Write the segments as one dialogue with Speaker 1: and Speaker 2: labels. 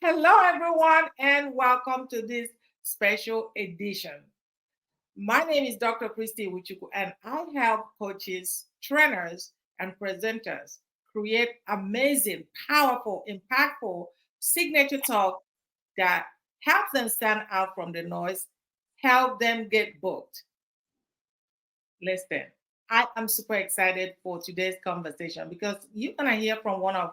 Speaker 1: Hello, everyone, and welcome to this special edition. My name is Dr. Christy Wichuku, and I help coaches, trainers, and presenters create amazing, powerful, impactful signature talk that helps them stand out from the noise, help them get booked. Listen, I am super excited for today's conversation because you're going to hear from one of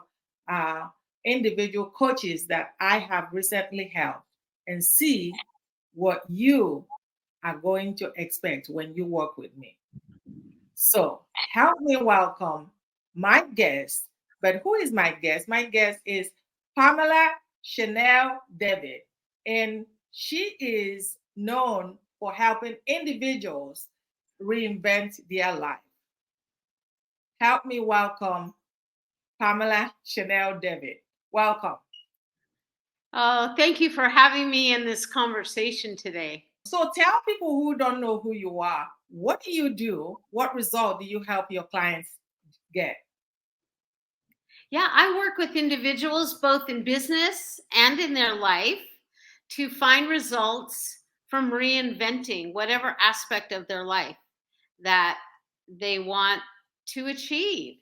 Speaker 1: uh, individual coaches that I have recently helped and see what you are going to expect when you work with me. So, help me welcome my guest. But who is my guest? My guest is Pamela Chanel David, and she is known for helping individuals reinvent their life. Help me welcome Pamela Chanel David. Welcome.
Speaker 2: Oh, thank you for having me in this conversation today.
Speaker 1: So tell people who don't know who you are, what do you do? What result do you help your clients get?
Speaker 2: Yeah, I work with individuals both in business and in their life to find results from reinventing whatever aspect of their life that they want to achieve.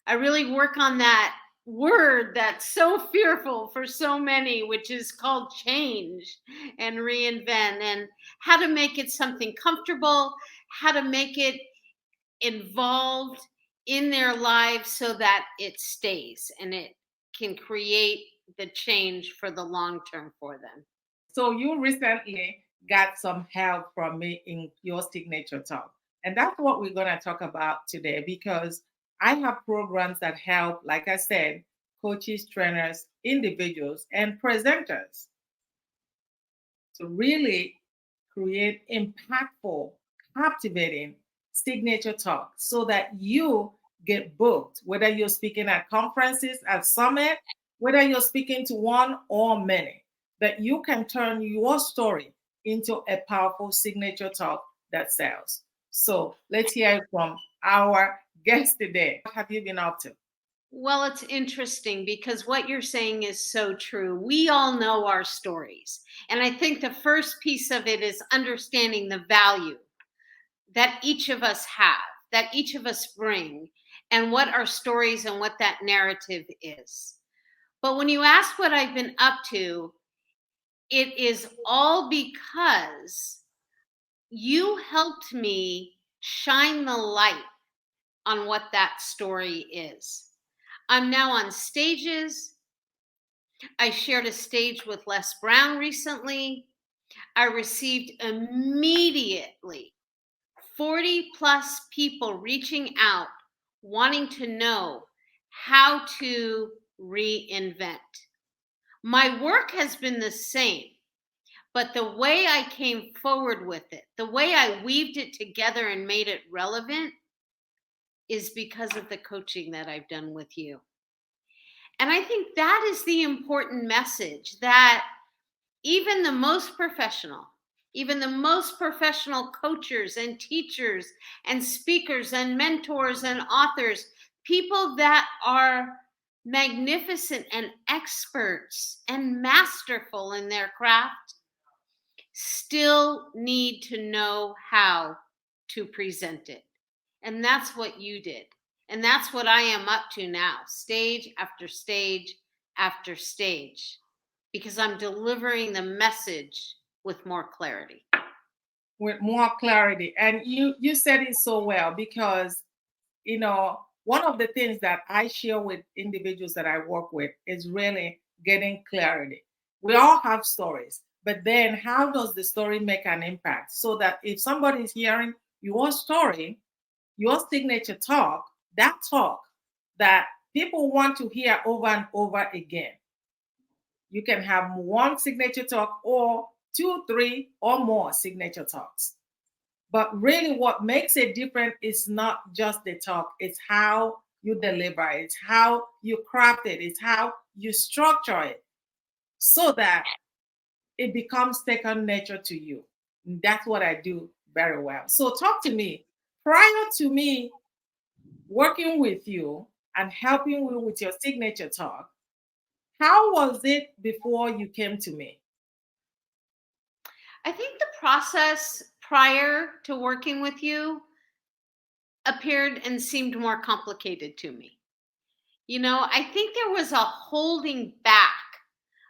Speaker 2: I really work on that word that's so fearful for so many, which is called change and reinvent, and how to make it something comfortable, how to make it involved in their lives so that it stays and it can create the change for the long term for them.
Speaker 1: So you recently got some help from me in your signature talk. And that's what we're going to talk about today because I have programs that help, like I said, coaches, trainers, individuals, and presenters to really create impactful, captivating signature talk so that you get booked, whether you're speaking at conferences, at summit, whether you're speaking to one or many, that you can turn your story into a powerful signature talk that sells. So let's hear it from our guest today. What have you been up to?
Speaker 2: Well, it's interesting because what you're saying is so true. We all know our stories. And I think the first piece of it is understanding the value that each of us have, that each of us bring, and what our stories and what that narrative is. But when you ask what I've been up to, it is all because you helped me shine the light on what that story is. I'm now on stages. I shared a stage with Les Brown recently. I received immediately 40 plus people reaching out wanting to know how to reinvent. My work has been the same, but the way I came forward with it, the way I weaved it together and made it relevant is because of the coaching that I've done with you. And I think that is the important message that even the most professional coaches and teachers and speakers and mentors and authors, people that are magnificent and experts and masterful in their craft, still need to know how to present it. And that's what you did. And that's what I am up to now, stage after stage after stage, because I'm delivering the message with more clarity.
Speaker 1: With more clarity. And you said it so well because one of the things that I share with individuals that I work with is really getting clarity. We all have stories, but then how does the story make an impact? So that if somebody is hearing your story, your signature talk, that talk that people want to hear over and over again, you can have one signature talk or two, three, or more signature talks. But really, what makes it different is not just the talk, it's how you deliver it, it's how you craft it, it's how you structure it so that it becomes second nature to you. And that's what I do very well. So, talk to me. Prior to me working with you and helping you with your signature talk, How was it before you came to me?
Speaker 2: I think the process prior to working with you appeared and seemed more complicated to me. I think there was a holding back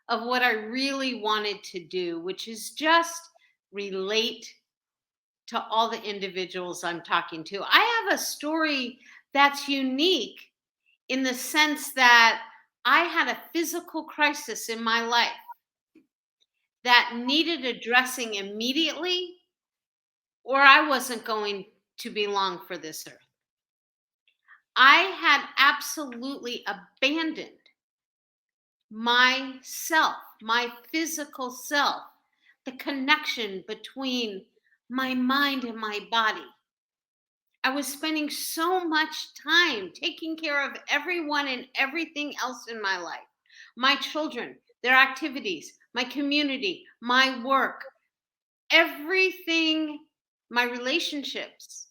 Speaker 2: of what I really wanted to do, which is just relate to all the individuals I'm talking to. I have a story that's unique in the sense that I had a physical crisis in my life that needed addressing immediately, or I wasn't going to be long for this earth. I had absolutely abandoned myself, my physical self, the connection between my mind and my body. I was spending so much time taking care of everyone and everything else in my life, my children, their activities, my community, my work, everything, my relationships.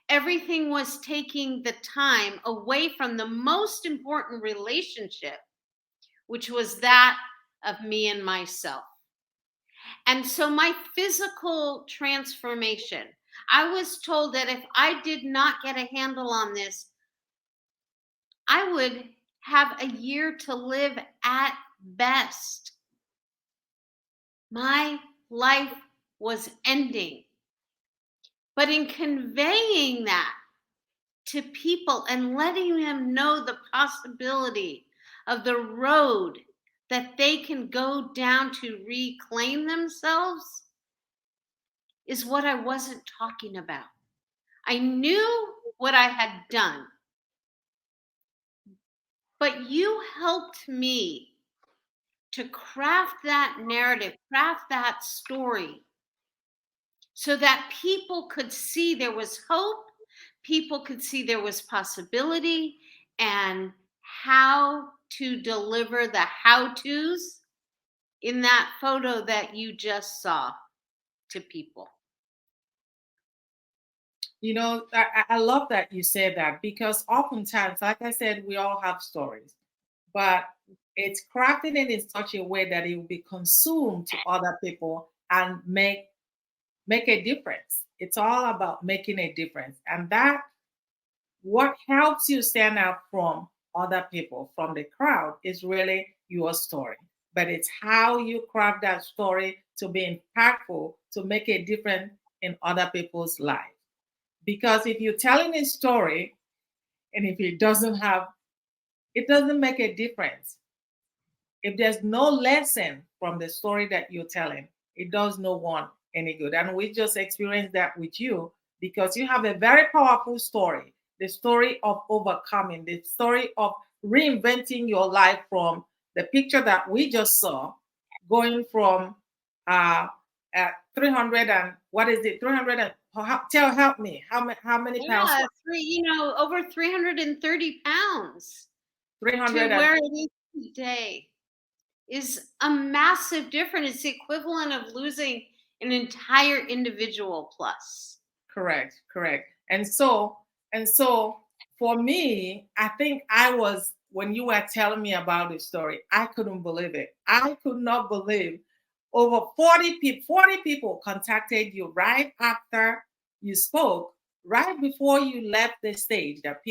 Speaker 2: Everything was taking the time away from the most important relationship, which was that of me and myself. And so my physical transformation, I was told that if I did not get a handle on this, I would have a year to live at best. My life was ending. But in conveying that to people and letting them know the possibility of the road that they can go down to reclaim themselves is what I wasn't talking about. I knew what I had done, but you helped me to craft that narrative, craft that story so that people could see there was hope, people could see there was possibility, and how to deliver the how to's in that photo that you just saw to people.
Speaker 1: I love that you said that because oftentimes, like I said, we all have stories, but it's crafting it in such a way that it will be consumed to other people and make a difference. It's all about making a difference. And that what helps you stand out from other people, from the crowd, is really your story. But it's how you craft that story to be impactful, to make a difference in other people's lives. Because if you're telling a story and if it doesn't make a difference. If there's no lesson from the story that you're telling, it does no one any good. And we just experienced that with you because you have a very powerful story, the story of overcoming, the story of reinventing your life from the picture that we just saw, going from uh, 300 and what is it, 300 and help me, how many pounds?
Speaker 2: Yeah, over 330 pounds to
Speaker 1: 300 and
Speaker 2: where it is today is a massive difference. It's the equivalent of losing an entire individual plus.
Speaker 1: correct, correct. And so for me, I think I was when you were telling me about the story, I couldn't believe it. I could not believe over 40 people contacted you right after you spoke, right before you left the stage that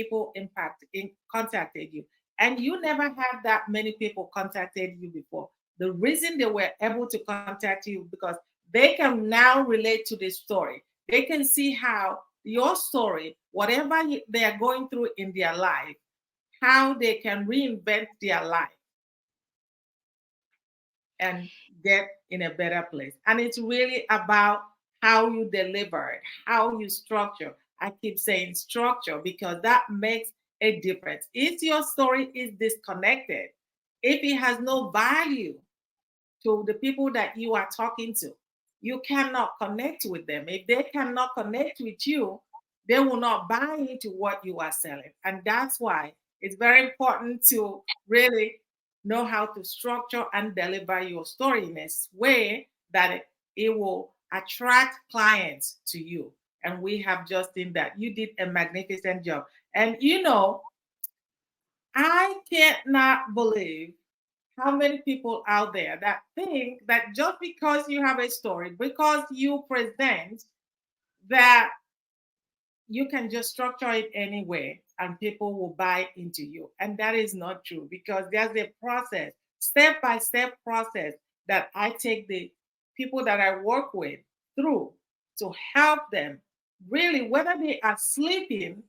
Speaker 1: contacted you. And you never had that many people contacted you before. The reason they were able to contact you because they can now relate to the story. They can see how your story, whatever they are going through in their life, how they can reinvent their life and get in a better place. And it's really about how you deliver it, how you structure. I keep saying structure because that makes a difference. If your story is disconnected, if it has no value to the people that you are talking to, you cannot connect with them. If they cannot connect with you, they will not buy into what you are selling. And that's why it's very important to really know how to structure and deliver your story in a way that it will attract clients to you. And we have just seen that you did a magnificent job. And I cannot believe how many people out there that think that just because you have a story, because you present, that you can just structure it anyway and people will buy into you. And that is not true because there's a process, step by step process that I take the people that I work with through to help them really, whether they are sleeping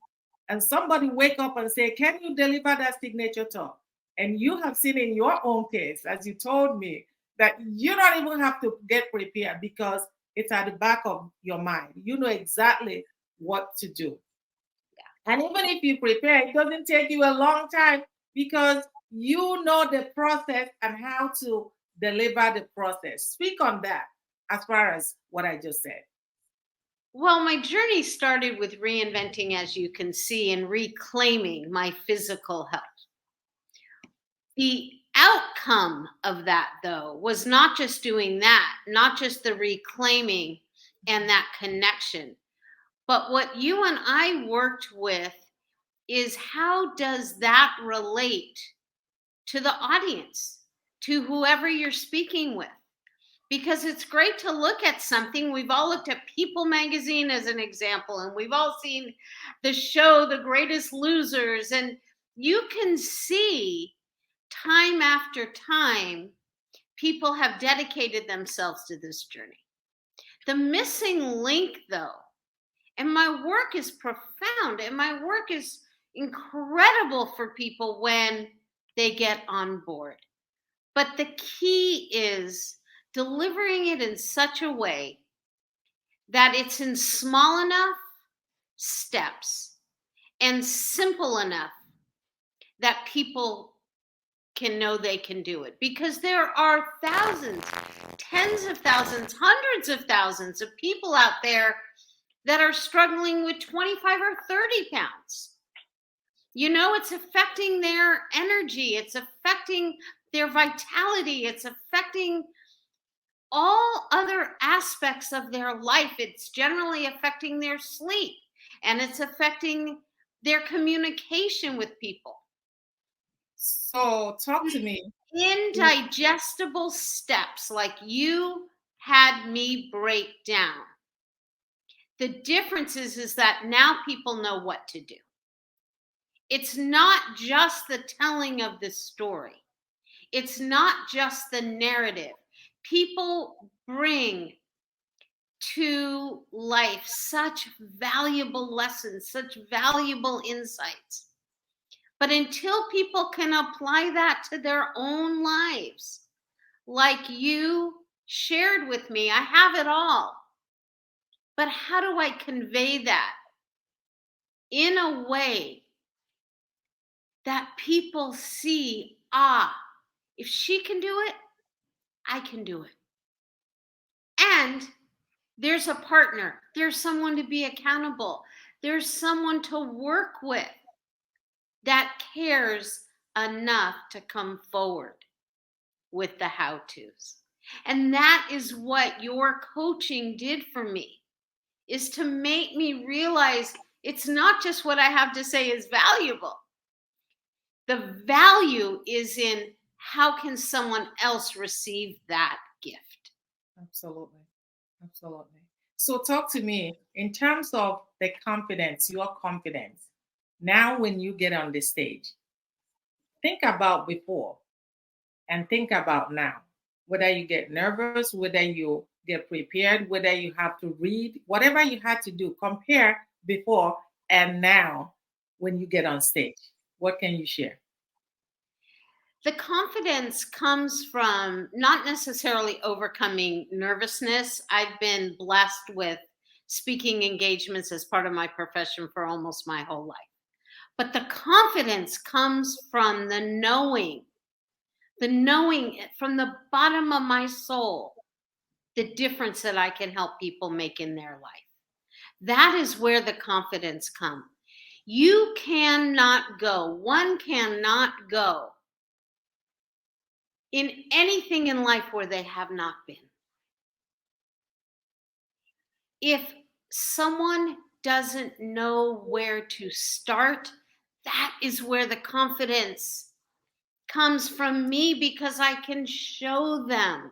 Speaker 1: and somebody wake up and say, can you deliver that signature talk? And you have seen in your own case, as you told me, that you don't even have to get prepared because it's at the back of your mind. You know exactly what to do. And even if you prepare, it doesn't take you a long time because you know the process and how to deliver the process. Speak on that as far as what I just said.
Speaker 2: Well, my journey started with reinventing, as you can see, and reclaiming my physical health. The outcome of that, though, was not just doing that, not just the reclaiming and that connection, but what you and I worked with is how does that relate to the audience, to whoever you're speaking with? Because it's great to look at something. We've all looked at People magazine as an example, and we've all seen the show, The Greatest Losers, and you can see time after time, people have dedicated themselves to this journey. The missing link, though, and my work is profound, and my work is incredible for people when they get on board. But the key is delivering it in such a way that it's in small enough steps and simple enough that people can know they can do it, because there are thousands, tens of thousands, hundreds of thousands of people out there that are struggling with 25 or 30 pounds. You know, it's affecting their energy, it's affecting their vitality, it's affecting all other aspects of their life. It's generally affecting their sleep, and it's affecting their communication with people.
Speaker 1: So, talk to me.
Speaker 2: Indigestible steps like you had me break down. The difference is that now people know what to do. It's not just the telling of the story. It's not just the narrative. People bring to life such valuable lessons, such valuable insights. But until people can apply that to their own lives, like you shared with me, I have it all. But how do I convey that in a way that people see, if she can do it, I can do it. And there's a partner, there's someone to be accountable, there's someone to work with that cares enough to come forward with the how to's. And that is what your coaching did for me, is to make me realize it's not just what I have to say is valuable. The value is in how can someone else receive that gift.
Speaker 1: Absolutely. Absolutely. So, talk to me in terms of the confidence, your confidence. Now, when you get on the stage, think about before and think about now. Whether you get nervous, whether you get prepared, whether you have to read, whatever you had to do, compare before and now when you get on stage. What can you share?
Speaker 2: The confidence comes from not necessarily overcoming nervousness. I've been blessed with speaking engagements as part of my profession for almost my whole life. But the confidence comes from the knowing from the bottom of my soul, the difference that I can help people make in their life. That is where the confidence comes. You cannot go, one cannot go in anything in life where they have not been. If someone doesn't know where to start, that is where the confidence comes from me because I can show them,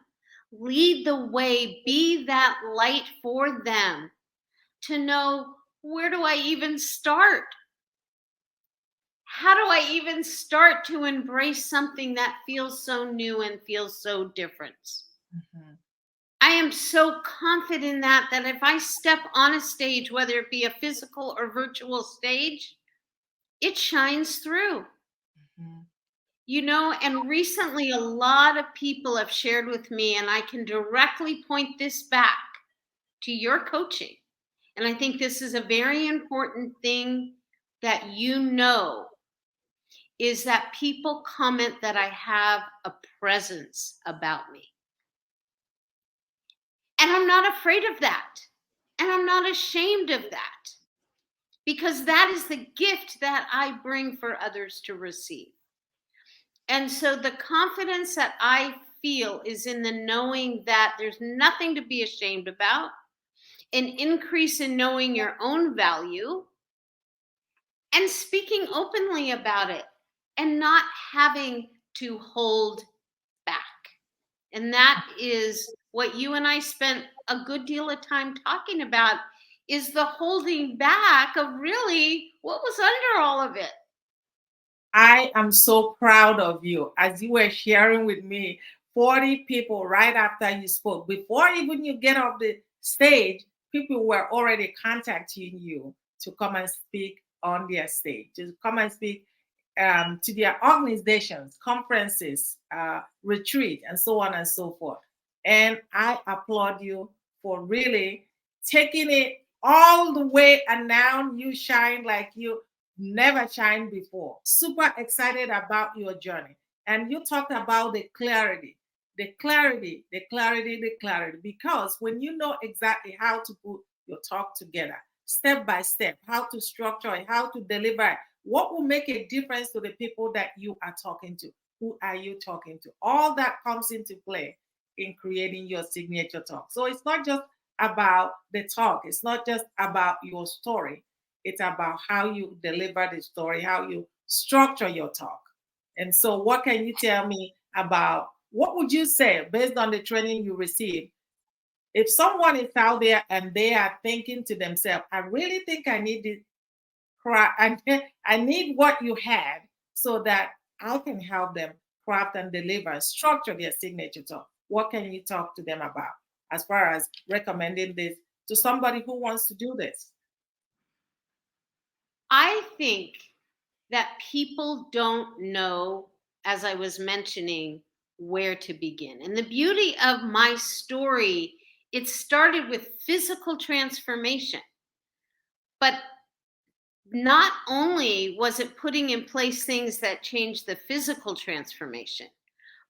Speaker 2: lead the way, be that light for them to know, where do I even start? How do I even start to embrace something that feels so new and feels so different?
Speaker 1: Mhm.
Speaker 2: I am so confident in that if I step on a stage, whether it be a physical or virtual stage, it shines through.
Speaker 1: Mhm.
Speaker 2: And recently a lot of people have shared with me, and I can directly point this back to your coaching. And I think this is a very important thing that is that people comment that I have a presence about me. And I'm not afraid of that. And I'm not ashamed of that, because that is the gift that I bring for others to receive. And so the confidence that I feel is in the knowing that there's nothing to be ashamed about, an increase in knowing your own value, and speaking openly about it and not having to hold back. And that is what you and I spent a good deal of time talking about, is the holding back of really what was under all of it.
Speaker 1: I am so proud of you. As you were sharing with me, 40 people right after you spoke, before even you get off the stage, people were already contacting you to come and speak on their stage, to come and speak to their organizations, conferences, retreat, and so on and so forth. And I applaud you for really taking it all the way, and now you shine like you never shined before. Super excited about your journey. And you talked about the clarity, the clarity, the clarity, the clarity. Because when you know exactly how to put your talk together, step by step, how to structure it, how to deliver it, what will make a difference to the people that you are talking to? Who are you talking to? All that comes into play in creating your signature talk. So it's not just about the talk, it's not just about your story, it's about how you deliver the story, how you structure your talk. And so, what can you tell me about what would you say based on the training you received? If someone is out there and they are thinking to themselves, I really think I need this, I need what you had so that I can help them craft and deliver and structure their signature talk. What can you talk to them about as far as recommending this to somebody who wants to do this?
Speaker 2: I think that people don't know, as I was mentioning, where to begin. And the beauty of my story, it started with physical transformation. But not only was it putting in place things that changed the physical transformation,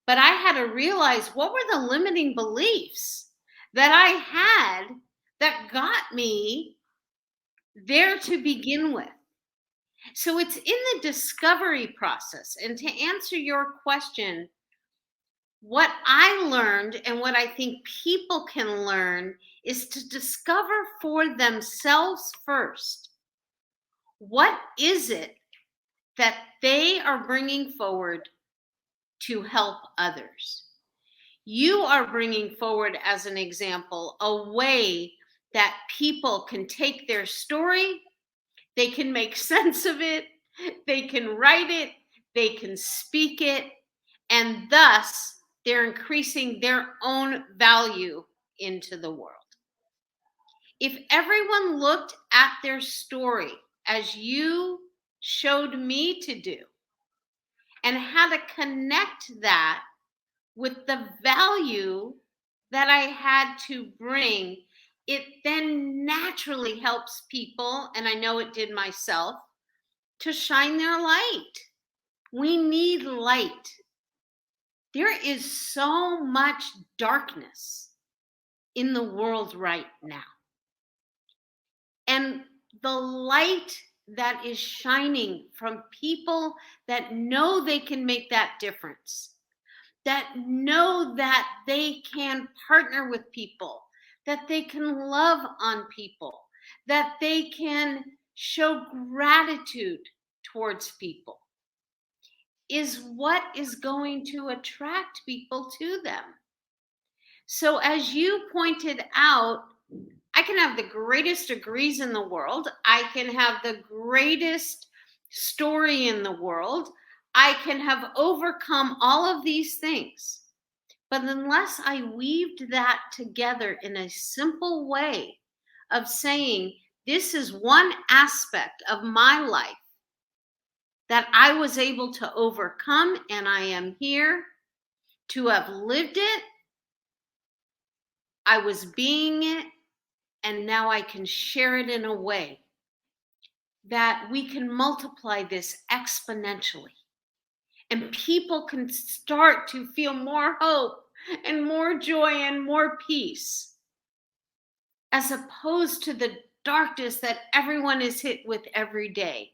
Speaker 2: but I had to realize what were the limiting beliefs that I had that got me there to begin with. So it's in the discovery process. And to answer your question, what I learned and what I think people can learn is to discover for themselves first, what is it that they are bringing forward to help others? You are bringing forward, as an example, a way that people can take their story, they can make sense of it, they can write it, they can speak it, and thus they're increasing their own value into the world. If everyone looked at their story as you showed me to do, and how to connect that with the value that I had to bring, it then naturally helps people, and I know it did myself, to shine their light. We need light. There is so much darkness in the world right now. And the light that is shining from people that know they can make that difference, that know that they can partner with people, that they can love on people, that they can show gratitude towards people. is what is going to attract people to them. So, as you pointed out, I can have the greatest degrees in the world. I can have the greatest story in the world. I can have overcome all of these things. But unless I weaved that together in a simple way of saying, this is one aspect of my life that I was able to overcome, and I am here to have lived it, I was being it, and now I can share it in a way that we can multiply this exponentially. And people can start to feel more hope and more joy and more peace, as opposed to the darkness that everyone is hit with every day.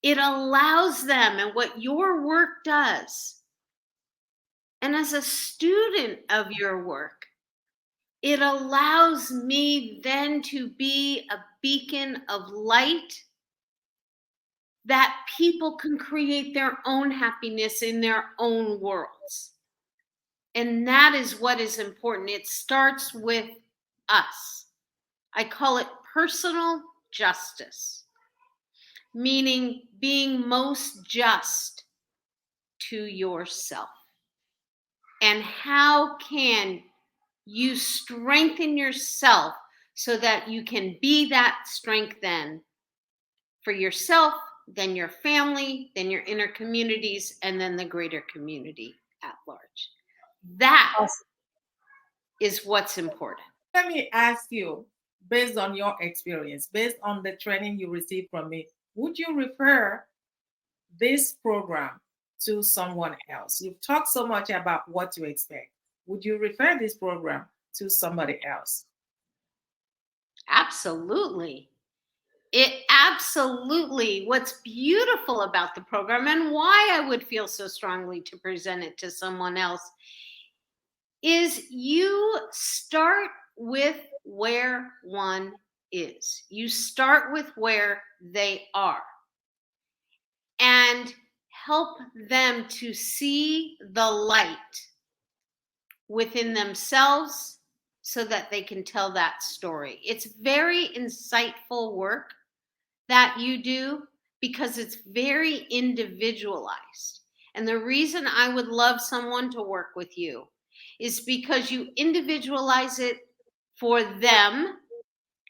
Speaker 2: It allows them, and what your work does, and as a student of your work, it allows me then to be a beacon of light that people can create their own happiness in their own worlds. And that is what is important. It starts with us. I call it personal justice, meaning being most just to yourself. And how can you strengthen yourself so that you can be that strength then for yourself, then your family, then your inner communities, and then the greater community at large. That
Speaker 1: Awesome.
Speaker 2: is what's important.
Speaker 1: Let me ask you, based on your experience, based on the training you received from me, would you refer this program to someone else? You've talked so much about what to expect. Would you refer this program to somebody else?
Speaker 2: Absolutely. It absolutely, what's beautiful about the program and why I would feel so strongly to present it to someone else is you start with where one is. You start with where they are and help them to see the light within themselves so that they can tell that story. It's very insightful work that you do because it's very individualized. And the reason I would love someone to work with you is because you individualize it for them,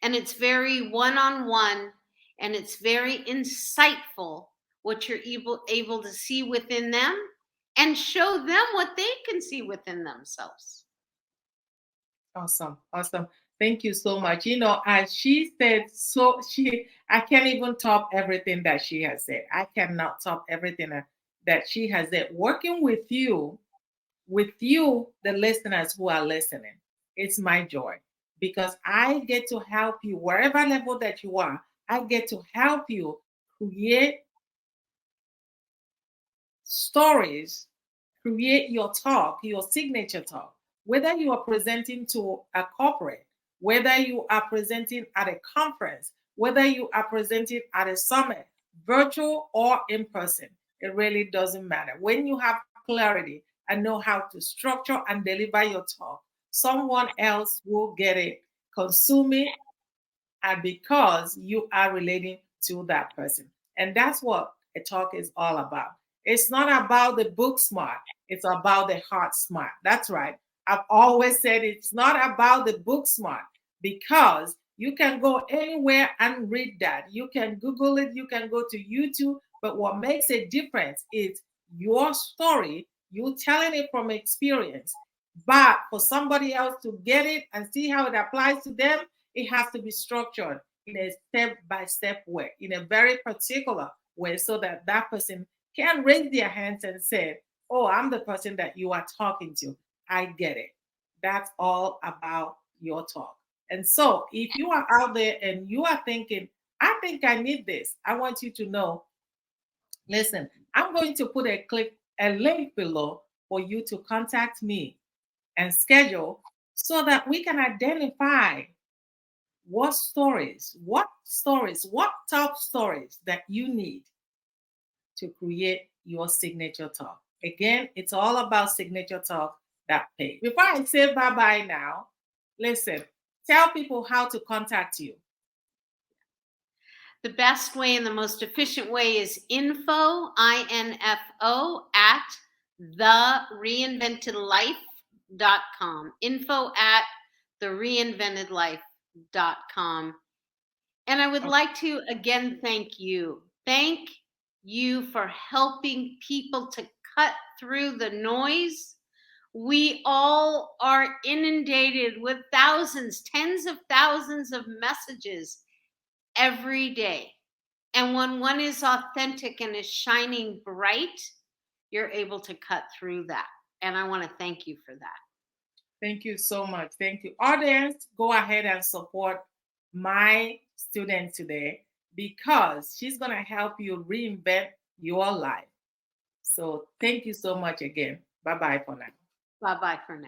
Speaker 2: and it's very one-on-one, and it's very insightful what you're able to see within them and show them what they can see within themselves.
Speaker 1: Awesome. Awesome. Thank you so much. You know, as she said, so I can't even top everything that she has said. I cannot top everything that she has said. Working with you, the listeners who are listening, it's my joy because I get to help you wherever level that you are. I get to help you create stories, create your talk, your signature talk, whether you are presenting to a corporate, whether you are presenting at a conference, whether you are presenting at a summit, virtual or in person, it really doesn't matter. When you have clarity and know how to structure and deliver your talk, someone else will get it, consume it, and because you are relating to that person. And that's what a talk is all about. It's not about the book smart, it's about the heart smart. That's right. I've always said it's not about the book smart because you can go anywhere and read that. You can Google it, you can go to YouTube, but what makes a difference is your story, you telling it from experience. But for somebody else to get it and see how it applies to them, it has to be structured in a step by step way, in a very particular way, so that that person can raise their hands and say, oh, I'm the person that you are talking to. I get it. That's all about your talk. And so if you are out there and you are thinking, I think I need this, I want you to know, listen, I'm going to put a link below for you to contact me and schedule so that we can identify what top stories that you need to create your signature talk. Again, it's all about signature talk that pay. Before I say bye-bye now, listen, tell people how to contact you.
Speaker 2: The best way and the most efficient way is info, I-N-F-O, at thereinventedlife.com. Info at thereinventedlife.com. And I would like to again thank you. Thank you for helping people to cut through the noise. We all are inundated with thousands, tens of thousands of messages every day. And when one is authentic and is shining bright, you're able to cut through that. And I want to thank you for that.
Speaker 1: Thank you so much. Thank you. Audience, go ahead and support my student today because she's going to help you reinvent your life. So thank you so much again. Bye-bye for now.
Speaker 2: Bye-bye for now.